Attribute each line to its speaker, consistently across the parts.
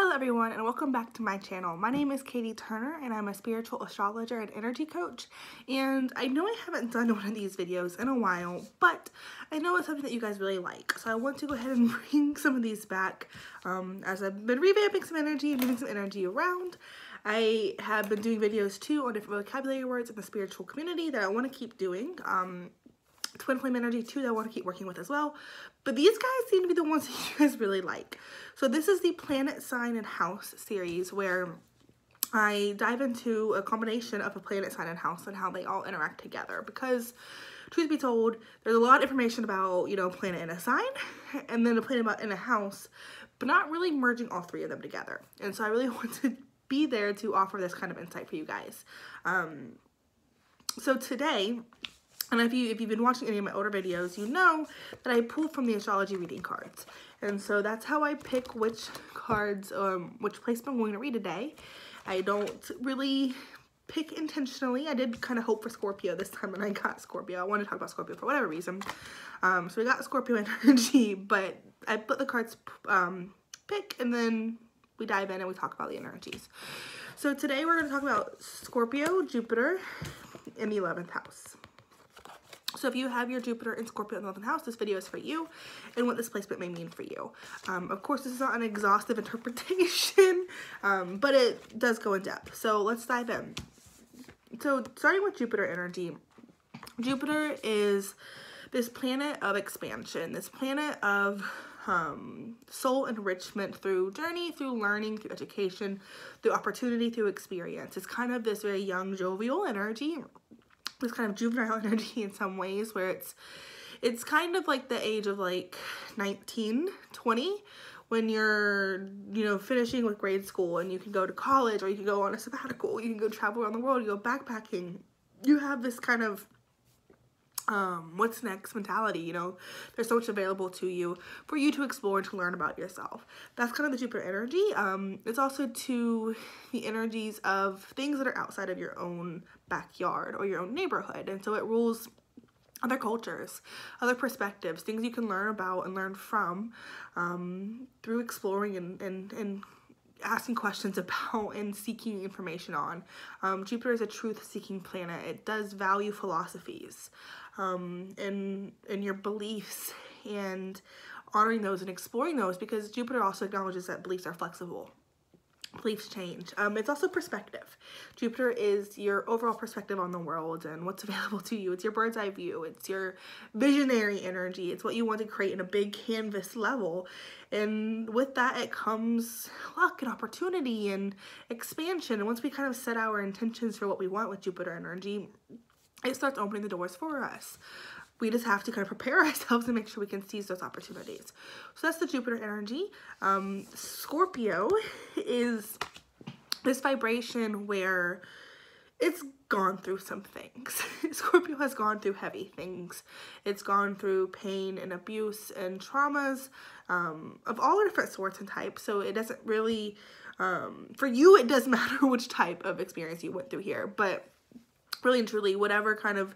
Speaker 1: Hello everyone and welcome back to my channel. My name is Katie Turner and I'm a spiritual astrologer and energy coach, and I know I haven't done one of these videos in a while, but I know it's something that you guys really like, so I want to go ahead and bring some of these back as I've been revamping some energy and moving some energy around. I have been doing videos too on different vocabulary words in the spiritual community that I want to keep doing. Twin flame energy too that I want to keep working with as well, but these guys seem to be the ones that you guys really like. So this is the planet, sign, and house series where I dive into a combination of a planet, sign, and house and how they all interact together, because truth be told, there's a lot of information about, you know, planet in a sign and then a planet in a house, but not really merging all three of them together. And so I really want to be there to offer this kind of insight for you guys. So today, and if you've been watching any of my older videos, you know that I pull from the astrology reading cards. And so that's how I pick which cards, which placement I'm going to read today. I don't really pick intentionally. I did kind of hope for Scorpio this time, and I got Scorpio. I wanted to talk about Scorpio for whatever reason. So we got Scorpio energy, but I put the cards pick, and then we dive in and we talk about the energies. So today we're going to talk about Scorpio, Jupiter, in the 11th house. So if you have your Jupiter in Scorpio in the 11th house, this video is for you and what this placement may mean for you. Of course, this is not an exhaustive interpretation, but it does go in depth. So let's dive in. So starting with Jupiter energy, Jupiter is this planet of expansion, this planet of soul enrichment through journey, through learning, through education, through opportunity, through experience. It's kind of this very young, jovial energy, this kind of juvenile energy in some ways, where it's kind of like the age of like 19, 20, when you're, you know, finishing with grade school and you can go to college, or you can go on a sabbatical, you can go travel around the world, you go backpacking. You have this kind of what's next mentality, you know. There's so much available to you for you to explore and to learn about yourself. That's kind of the Jupiter energy. It's also to the energies of things that are outside of your own backyard or your own neighborhood, and so it rules other cultures, other perspectives, things you can learn about and learn from through exploring and asking questions about and seeking information on. Jupiter is a truth-seeking planet. It does value philosophies and your beliefs and honoring those and exploring those, because Jupiter also acknowledges that beliefs are flexible. Beliefs change. It's also perspective. Jupiter is your overall perspective on the world and what's available to you. It's your bird's eye view. It's your visionary energy. It's what you want to create in a big canvas level. And with that, it comes luck and opportunity and expansion. And once we kind of set our intentions for what we want with Jupiter energy, it starts opening the doors for us. We just have to kind of prepare ourselves and make sure we can seize those opportunities. So that's the Jupiter energy. Scorpio is this vibration where it's gone through some things. Scorpio has gone through heavy things. It's gone through pain and abuse and traumas of all different sorts and types. So it doesn't really, for you, it doesn't matter which type of experience you went through here. But really and truly, whatever kind of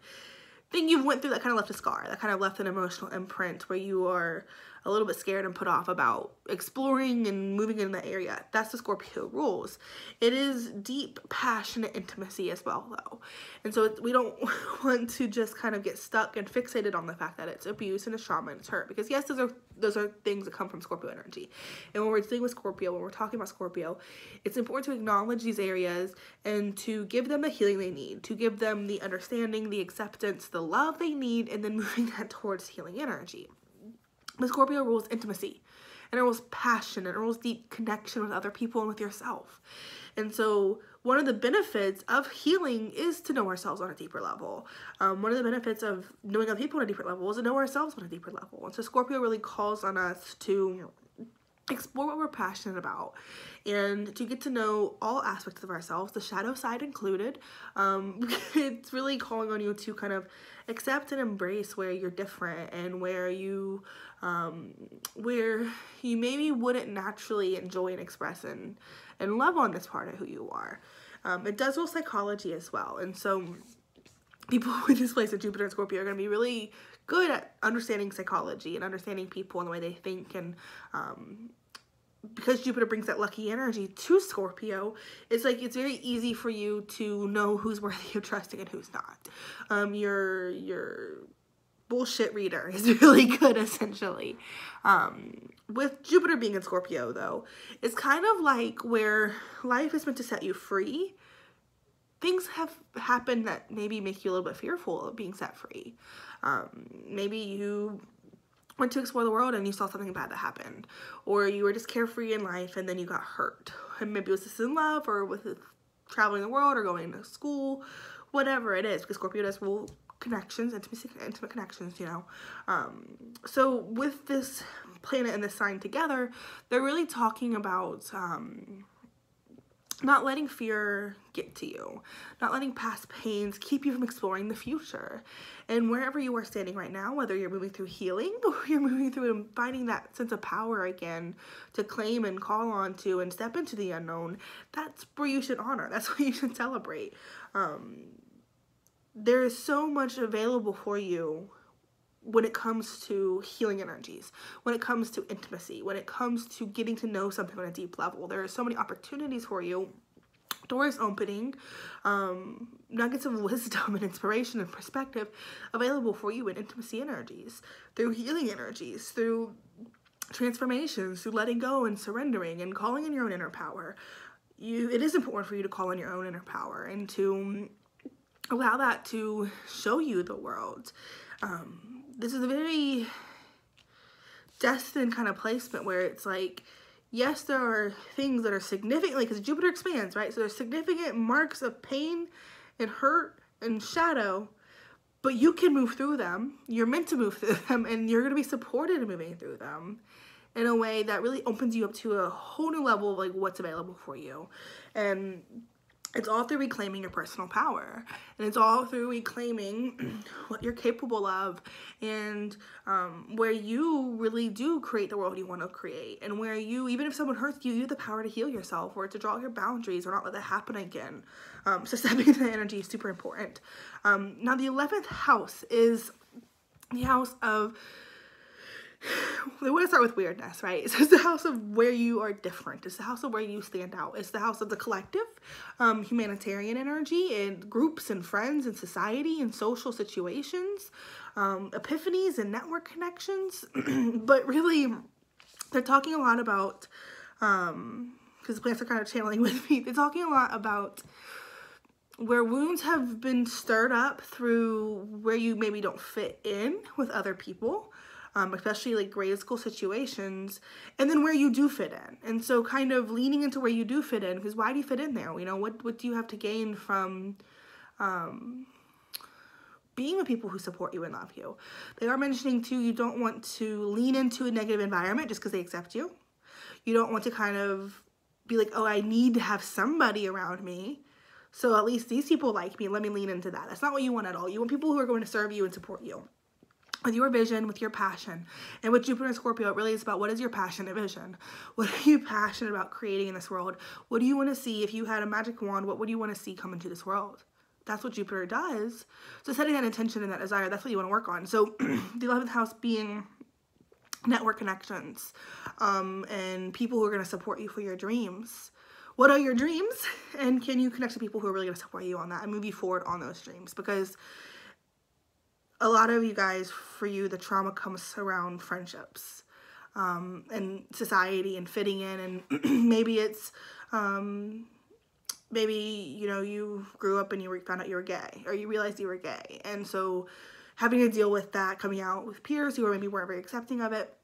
Speaker 1: thing you went through that kind of left a scar, that kind of left an emotional imprint where you are a little bit scared and put off about exploring and moving in that area. That's the Scorpio rules. It is deep, passionate intimacy as well, though. And so we don't want to just kind of get stuck and fixated on the fact that it's abuse and it's trauma and it's hurt. Because yes, those are things that come from Scorpio energy. And when we're dealing with Scorpio, when we're talking about Scorpio, it's important to acknowledge these areas and to give them the healing they need, to give them the understanding, the acceptance, the love they need, and then moving that towards healing energy. The Scorpio rules intimacy, and it rules passion, and it rules deep connection with other people and with yourself. And so one of the benefits of healing is to know ourselves on a deeper level. One of the benefits of knowing other people on a deeper level is to know ourselves on a deeper level. And so Scorpio really calls on us to explore what we're passionate about and to get to know all aspects of ourselves, the shadow side included. It's really calling on you to kind of accept and embrace where you're different and where you maybe wouldn't naturally enjoy and express and love on this part of who you are. It does rule psychology as well, and so people with this place of Jupiter and Scorpio are going to be really good at understanding psychology and understanding people and the way they think, and because Jupiter brings that lucky energy to Scorpio, it's like it's very easy for you to know who's worthy of trusting and who's not. Your bullshit reader is really good, essentially. With Jupiter being in Scorpio, though, it's kind of like where life is meant to set you free. Things have happened that maybe make you a little bit fearful of being set free. Maybe you went to explore the world and you saw something bad that happened, or you were just carefree in life and then you got hurt, and maybe it was just in love or with traveling the world or going to school, whatever it is, because Scorpio does rule connections, intimate connections, you know. So with this planet and this sign together, they're really talking about not letting fear get to you, not letting past pains keep you from exploring the future. And wherever you are standing right now, whether you're moving through healing or you're moving through and finding that sense of power again to claim and call on to and step into the unknown, that's where you should honor. That's what you should celebrate. There is so much available for you when it comes to healing energies, when it comes to intimacy, when it comes to getting to know something on a deep level. There are so many opportunities for you, doors opening, nuggets of wisdom and inspiration and perspective available for you in intimacy energies, through healing energies, through transformations, through letting go and surrendering and calling in your own inner power. It is important for you to call in your own inner power and to allow that to show you the world. This is a very destined kind of placement where it's like, yes, there are things that are significantly, because Jupiter expands, right? So there's significant marks of pain and hurt and shadow, but you can move through them. You're meant to move through them, and you're going to be supported in moving through them in a way that really opens you up to a whole new level of like what's available for you. And it's all through reclaiming your personal power, and it's all through reclaiming what you're capable of, and where you really do create the world you want to create, and where you, even if someone hurts you, you have the power to heal yourself or to draw your boundaries or not let that happen again. So stepping into that energy is super important. Now the 11th house is the house of, we want to start with weirdness, right? So it's the house of where you are different. It's the house of where you stand out. It's the house of the collective, humanitarian energy and groups and friends and society and social situations, epiphanies and network connections. But really, they're talking a lot about, because the plants are kind of channeling with me, they're talking a lot about where wounds have been stirred up through where you maybe don't fit in with other people. Especially like grade school situations, and then where you do fit in. And so kind of leaning into where you do fit in, because why do you fit in there? You know, what do you have to gain from being with people who support you and love you? They are mentioning too, you don't want to lean into a negative environment just because they accept you. You don't want to kind of be like, oh, I need to have somebody around me, so at least these people like me, let me lean into that. That's not what you want at all. You want people who are going to serve you and support you with your vision, with your passion. And with Jupiter and Scorpio, it really is about what is your passion and vision. What are you passionate about creating in this world? What do you want to see? If you had a magic wand, what would you want to see come into this world? That's what Jupiter does. So setting that intention and that desire, that's what you want to work on. So the 11th house being network connections, and people who are going to support you for your dreams. What are your dreams? And can you connect to people who are really going to support you on that and move you forward on those dreams? Because a lot of you guys, for you, the trauma comes around friendships, and society and fitting in, and maybe it's, maybe, you know, you grew up and you found out you were gay, or you realized you were gay, and so having to deal with that, coming out with peers who maybe weren't very accepting of it,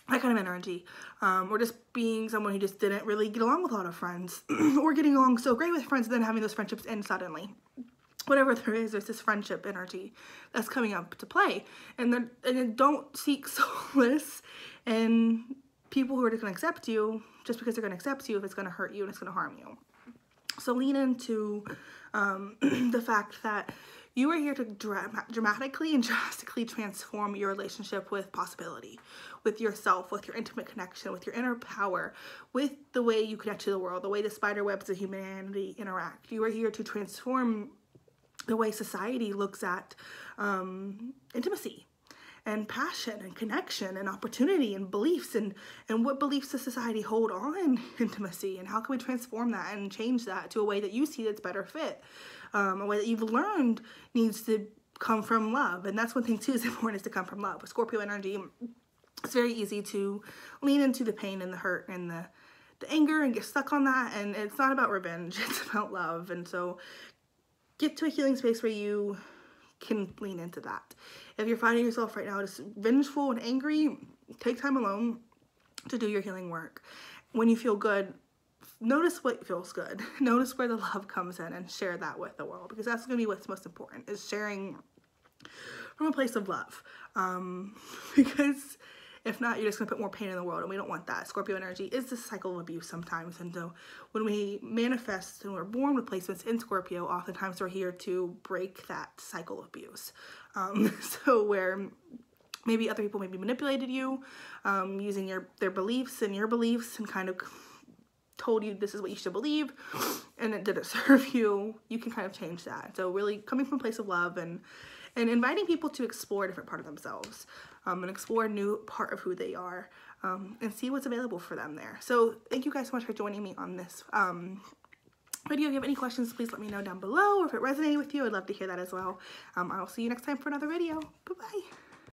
Speaker 1: that kind of energy, or just being someone who just didn't really get along with a lot of friends, or getting along so great with friends, and then having those friendships end suddenly. Whatever there is, there's this friendship energy that's coming up to play. And then don't seek solace in people who are just going to accept you just because they're going to accept you if it's going to hurt you and it's going to harm you. So lean into the fact that you are here to dramatically and drastically transform your relationship with possibility, with yourself, with your intimate connection, with your inner power, with the way you connect to the world, the way the spider webs of humanity interact. You are here to transform the way society looks at intimacy and passion and connection and opportunity and beliefs, and what beliefs does society hold on intimacy, and how can we transform that and change that to a way that you see that's better fit, a way that you've learned needs to come from love. And that's one thing too is important, is to come from love. With Scorpio energy, it's very easy to lean into the pain and the hurt and the anger and get stuck on that, and it's not about revenge, it's about love. And so get to a healing space where you can lean into that. If you're finding yourself right now just vengeful and angry, take time alone to do your healing work. When you feel good, notice what feels good. Notice where the love comes in and share that with the world, because that's going to be what's most important, is sharing from a place of love. Because if not, you're just going to put more pain in the world, and we don't want that. Scorpio energy is the cycle of abuse sometimes, and so when we manifest and we're born with placements in Scorpio, oftentimes we're here to break that cycle of abuse. So where maybe other people maybe manipulated you, using their beliefs and your beliefs, and kind of told you this is what you should believe, and it didn't serve you, you can kind of change that. So really coming from a place of love and inviting people to explore a different part of themselves, and explore a new part of who they are, and see what's available for them there. So thank you guys so much for joining me on this video. If you have any questions, please let me know down below, or if it resonated with you, I'd love to hear that as well. I'll see you next time for another video. Bye-bye.